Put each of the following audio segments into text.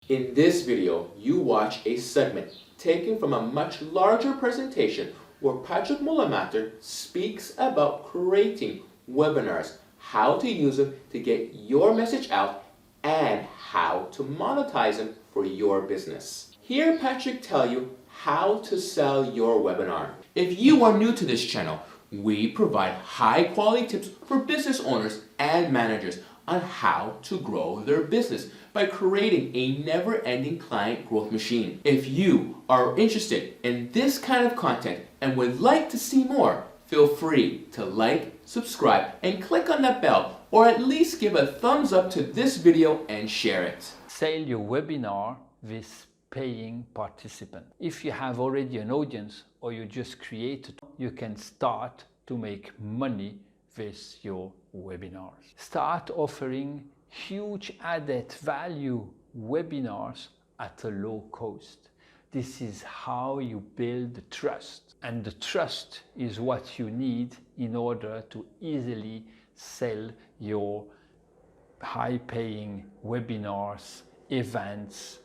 In this video, you watch a segment taken from a much larger presentation where Patrick Mullamatter speaks about creating webinars, how to use them to get your message out, and how to monetize them for your business. Here Patrick tell you how to sell your webinar. If you are new to this channel, we provide high quality tips for business owners and managers on how to grow their business by creating a never-ending client growth machine. If you are interested in this kind of content and would like to see more, feel free to like, subscribe, and click on that bell, or at least give a thumbs up to this video and share it. Sell your webinar with paying participant. If you have already an audience or you just created, you can start to make money with your webinars. Start offering huge added value webinars at a low cost. This is how you build the trust, and the trust is what you need in order to easily sell your high-paying webinars, events,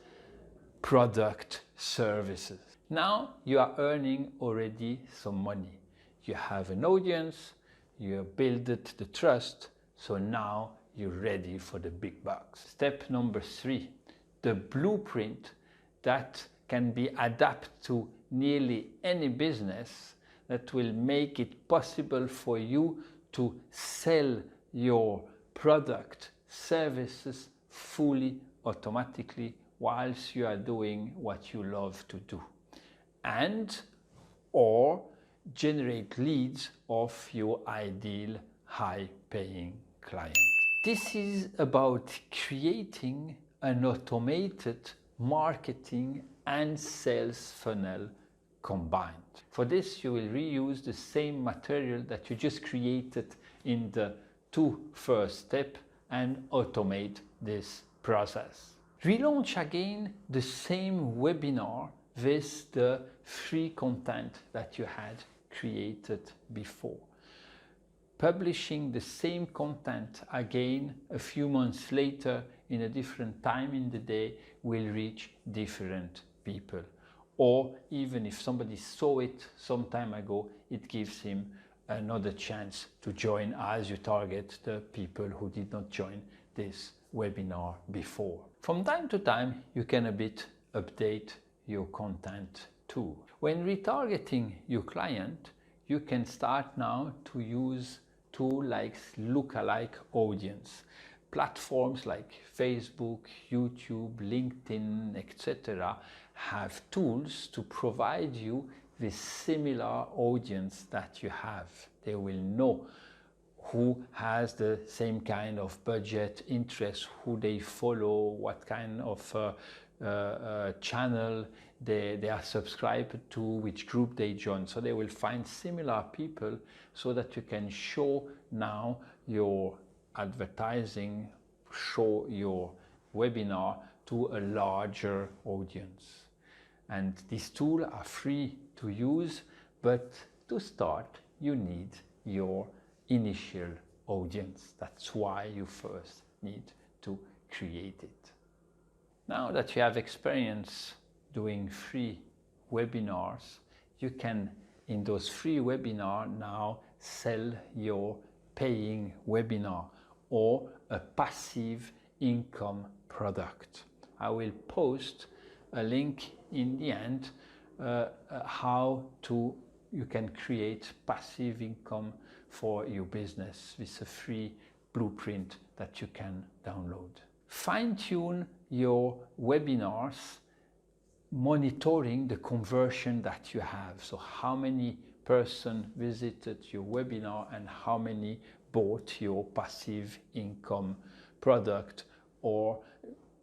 product, services. Now you are earning already some money. You have an audience, you have built the trust, so now you're ready for the big bucks. Step number 3, the blueprint that can be adapted to nearly any business that will make it possible for you to sell your product, services fully automatically whilst you are doing what you love to do, and or generate leads of your ideal high-paying client. This is about creating an automated marketing and sales funnel combined. For this, you will reuse the same material that you just created in the 2 first steps and automate this process. Relaunch again the same webinar with the free content that you had created before. Publishing the same content again a few months later in a different time in the day will reach different people. Or even if somebody saw it some time ago, it gives him another chance to join as you target the people who did not join this webinar before. From time to time, you can a bit update your content too. When retargeting your client, you can start now to use tools like lookalike audience. Platforms like Facebook, YouTube, LinkedIn, etc. have tools to provide you with similar audience that you have. They will know who has the same kind of budget, interest, who they follow, what kind of channel they are subscribed to, which group they join. So they will find similar people so that you can show now your advertising, show your webinar to a larger audience. And these tools are free to use, but to start you need your initial audience. That's why you first need to create it. Now that you have experience doing free webinars, you can, in those free webinars, now sell your paying webinar or a passive income product. I will post a link in the end how you can create passive income for your business with a free blueprint that you can download. Fine-tune your webinars, monitoring the conversion that you have. So how many person visited your webinar and how many bought your passive income product or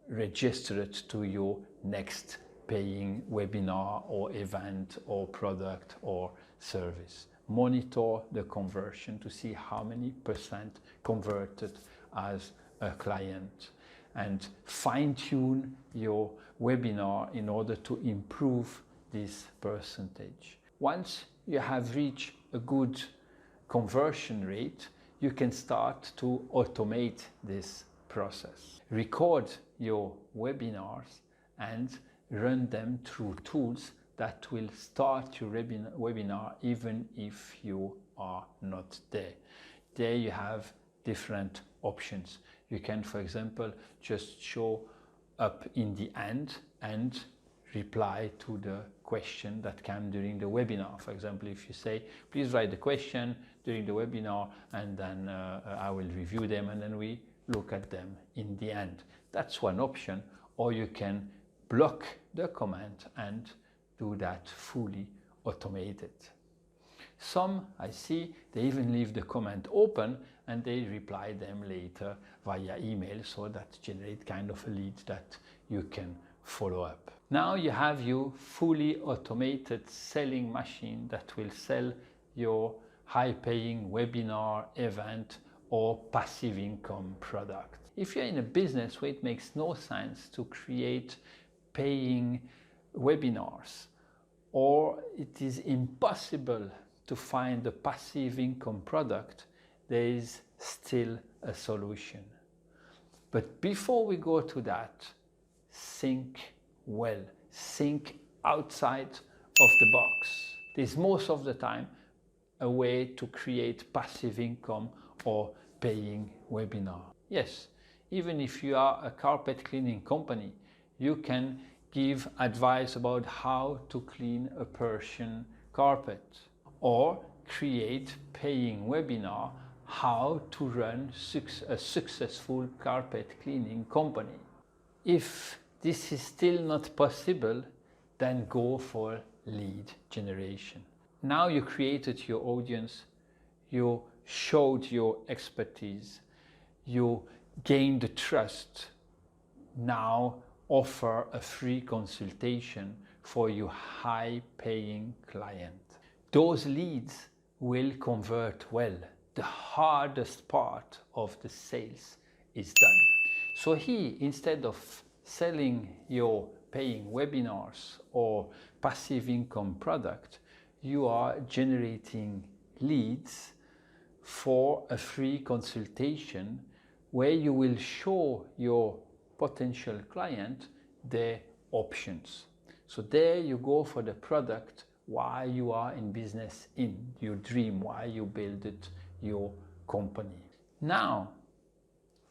registered to your next paying webinar or event or product or service. Monitor the conversion to see how many percent converted as a client, and fine-tune your webinar in order to improve this percentage. Once you have reached a good conversion rate, you can start to automate this process. Record your webinars and run them through tools that will start your webinar even if you are not there. There you have different options. You can, for example, just show up in the end and reply to the question that came during the webinar. For example, if you say, please write the question during the webinar, and then I will review them, and then we look at them in the end. That's one option. Or you can block the comment and do that fully automated. Some, I see, they even leave the comment open and they reply them later via email, so that generate kind of a lead that you can follow up. Now you have your fully automated selling machine that will sell your high-paying webinar, event, or passive income product. If you're in a business where it makes no sense to create paying webinars, or it is impossible to find a passive income product, there is still a solution. But before we go to that, think well, think outside of the box. There's most of the time a way to create passive income or paying webinar. Yes, even if you are a carpet cleaning company, you can give advice about how to clean a Persian carpet, or create paying webinar how to run a successful carpet cleaning company. If this is still not possible, then go for lead generation. Now you created your audience, you showed your expertise, you gained the trust. Now offer a free consultation for your high-paying client. Those leads will convert well. The hardest part of the sales is done. So here, instead of selling your paying webinars or passive income product, you are generating leads for a free consultation where you will show your potential client their options. So there you go for the product why you are in business, in your dream, why you build it, your company. Now,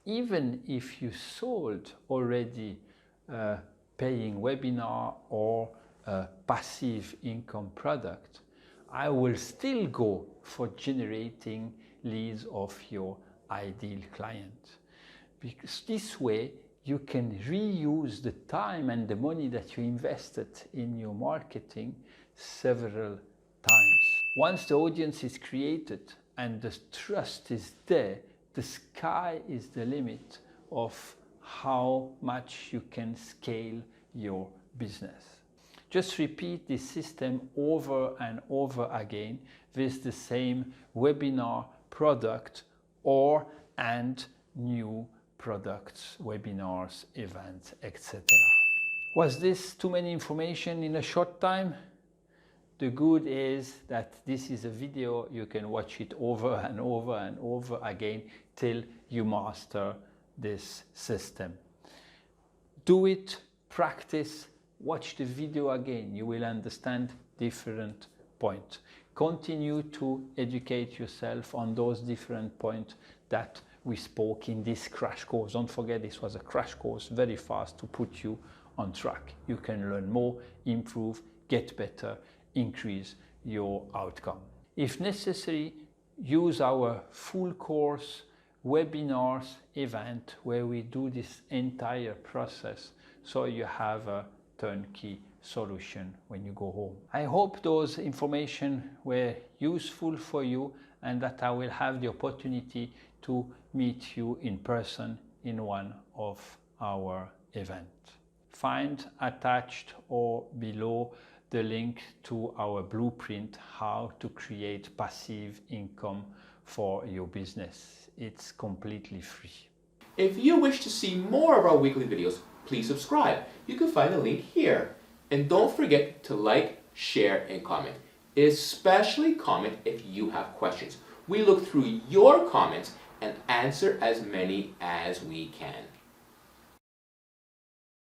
even if you sold already a paying webinar or a passive income product, I will still go for generating leads of your ideal client, because this way you can reuse the time and the money that you invested in your marketing several times. Once the audience is created and the trust is there, the sky is the limit of how much you can scale your business. Just repeat this system over and over again with the same webinar, product, and new products, webinars, events, etc. Was this too many information in a short time? The good is that this is a video, you can watch it over and over and over again till you master this system. Do it, practice, watch the video again, you will understand different points. Continue to educate yourself on those different points that we spoke in this crash course. Don't forget, this was a crash course, very fast to put you on track. You can learn more, improve, get better, increase your outcome. If necessary, use our full course, webinars, event, where we do this entire process, so you have a turnkey solution when you go home. I hope those information were useful for you, and that I will have the opportunity to meet you in person in one of our events. Find attached or below the link to our blueprint how to create passive income for your business. It's completely free. If you wish to see more of our weekly videos, please subscribe. You can find the link here. And don't forget to like, share, and comment. Especially comment if you have questions. We look through your comments and answer as many as we can.